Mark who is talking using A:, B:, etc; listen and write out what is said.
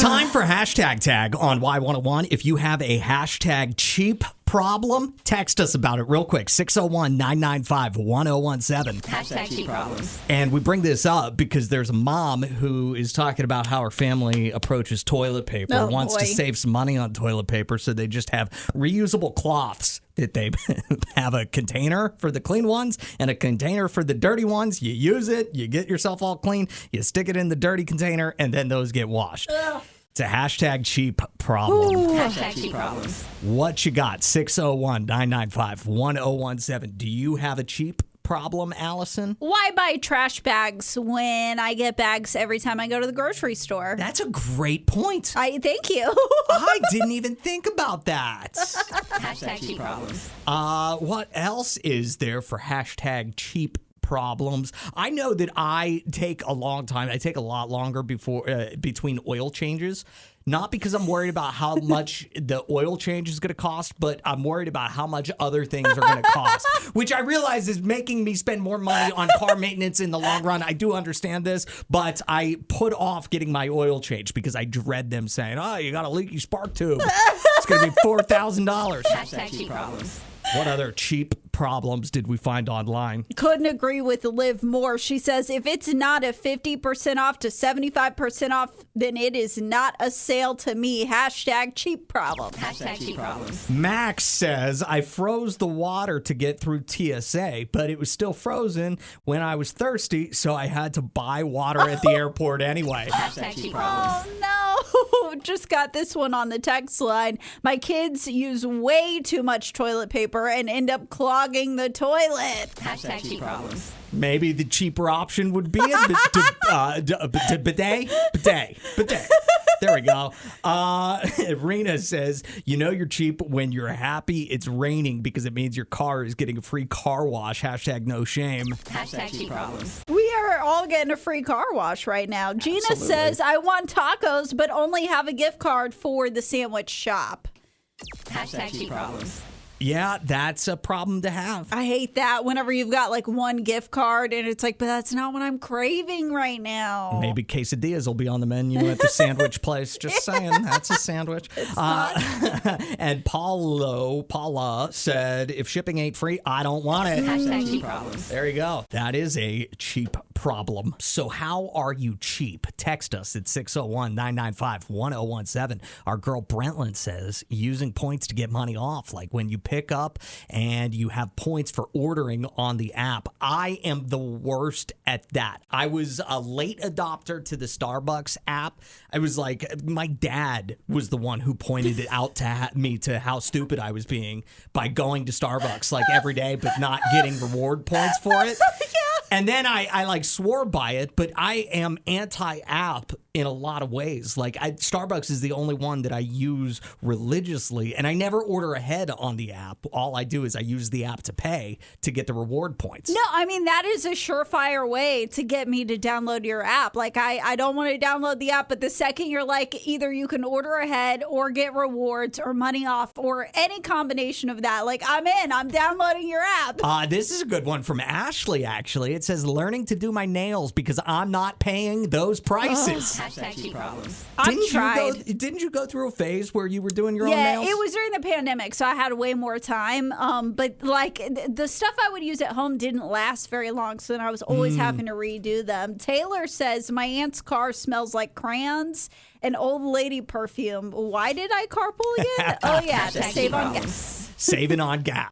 A: Time for hashtag tag on Y101. If you have a hashtag cheap problem, text us about it real quick. 601-995-1017.
B: Hashtag cheap problems.
A: And we bring this up because there's a mom who is talking about how her family approaches toilet paper, wants to save some money on toilet paper, so they just have reusable cloths that they have a container for the clean ones and a container for the dirty ones. You use it, you get yourself all clean, you stick it in the dirty container, and then those get washed. It's a hashtag cheap problem.
B: Hashtag cheap problems.
A: What you got? 601-995-1017. Do you have a cheap problem, Allison?
C: Why buy trash bags when I get bags every time I go to the grocery store?
A: That's a great point.
C: Thank you.
A: I didn't even think about that.
B: Hashtag cheap problems.
A: What else is there for hashtag cheap problems? I know that I take a long time. I take a lot longer between oil changes. Not because I'm worried about how much the oil change is going to cost, but I'm worried about how much other things are going to cost, which I realize is making me spend more money on car maintenance in the long run. I do understand this, but I put off getting my oil change because I dread them saying, oh, you got a leaky spark tube. It's going to be $4,000.
B: Hashtag cheap problems.
A: What other cheap problems did we find online?
C: Couldn't agree with Liv more. She says if it's not a 50% off to 75% off, then it is not a sale to me. Hashtag cheap problem.
B: Hashtag cheap problems.
A: Max says, I froze the water to get through TSA, but it was still frozen when I was thirsty, so I had to buy water at the airport anyway.
B: Hashtag cheap problems.
C: Oh, no. Just got this one on the text line. My kids use way too much toilet paper and end up clogging the toilet.
B: Hashtag cheap problems.
A: Maybe the cheaper option would be a bidet. There we go. Rena says, you know you're cheap when you're happy it's raining because it means your car is getting a free car wash. Hashtag no shame.
B: Hashtag cheap problems.
C: We are all getting a free car wash right now. Gina
A: Absolutely.
C: says, I want tacos, but only have a gift card for the sandwich shop.
B: Hashtag cheap problems.
A: Yeah, that's a problem to have.
C: I hate that whenever you've got like one gift card and it's like, but that's not what I'm craving right now.
A: Maybe quesadillas will be on the menu at the sandwich place. Just saying, that's a sandwich. And Paula said, if shipping ain't free, I don't want it.
B: Hashtag cheap problems.
A: There you go. That is a cheap problem. So how are you cheap? Text us at 601-995-1017. Our girl Brentland says, using points to get money off, like when you pick up and you have points for ordering on the app. I am the worst at that. I was a late adopter to the Starbucks app. I was like, my dad was the one who pointed it out to me to how stupid I was being by going to Starbucks like every day, but not getting reward points for it. And then I like swore by it, but I am anti-app in a lot of ways. Like Starbucks is the only one that I use religiously, and I never order ahead on the app. All I do is I use the app to pay to get the reward points.
C: No, I mean, that is a surefire way to get me to download your app. Like, I don't want to download the app, but the second you're like, either you can order ahead or get rewards or money off or any combination of that. Like, I'm in. I'm downloading your app.
A: This is a good one from Ashley, actually. It says, learning to do my nails because I'm not paying those prices.
B: Hashtag cheap problems.
C: I've tried.
A: Didn't you go through a phase where you were doing your own nails?
C: Yeah, it was during the pandemic, so I had way more time. But like the stuff I would use at home didn't last very long, so then I was always having to redo them. Taylor says my aunt's car smells like crayons and old lady perfume. Why did I carpool again? Oh yeah, to save on gas.
A: Saving on gas.